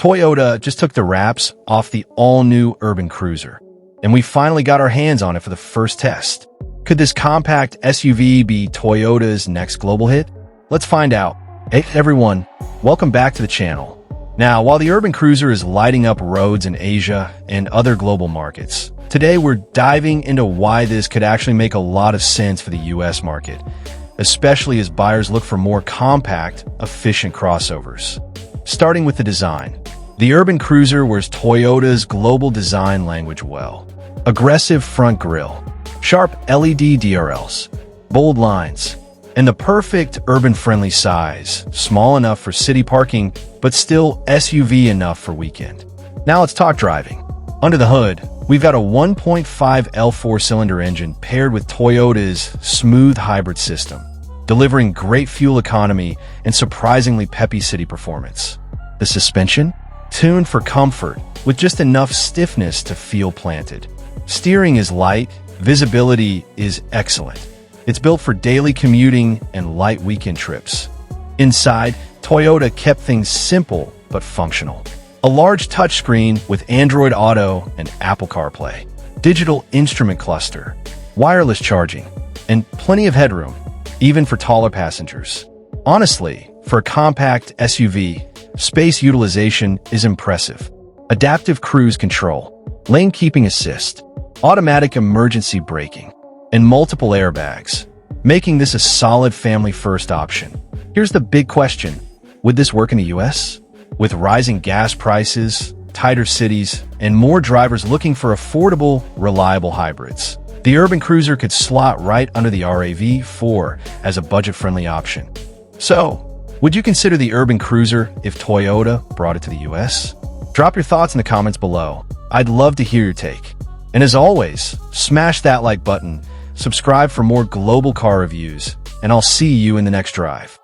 Toyota just took the wraps off the all-new urban cruiser, and we finally got our hands on it for the first test. Could this compact SUV be Toyota's next global hit? Let's find out. Hey everyone, welcome back to the channel. Now, while the urban cruiser is lighting up roads in Asia and other global markets, today we're diving into why this could actually make a lot of sense for the US market, especially as buyers look for more compact, efficient crossovers. Starting with the design. The urban cruiser wears Toyota's global design language well. Aggressive front grille, sharp LED DRLs, bold lines, and the perfect urban-friendly size, small enough for city parking, but still SUV enough for weekend. Now let's talk driving. Under the hood, we've got a 1.5 L4 cylinder engine paired with Toyota's smooth hybrid system, delivering great fuel economy and surprisingly peppy city performance. The suspension? Tuned for comfort, with just enough stiffness to feel planted. Steering is light, visibility is excellent. It's built for daily commuting and light weekend trips. Inside, Toyota kept things simple but functional. A large touchscreen with Android Auto and Apple CarPlay, digital instrument cluster, wireless charging, and plenty of headroom, even for taller passengers. Honestly, for a compact SUV, space utilization is impressive. Adaptive cruise control, lane keeping assist, automatic emergency braking, and multiple airbags, making this a solid family-first option. Here's the big question. Would this work in the US? With rising gas prices, tighter cities, and more drivers looking for affordable, reliable hybrids, the urban cruiser could slot right under the RAV4 as a budget-friendly option. So, would you consider the urban cruiser if Toyota brought it to the US? Drop your thoughts in the comments below. I'd love to hear your take. And as always, smash that like button, subscribe for more global car reviews, and I'll see you in the next drive.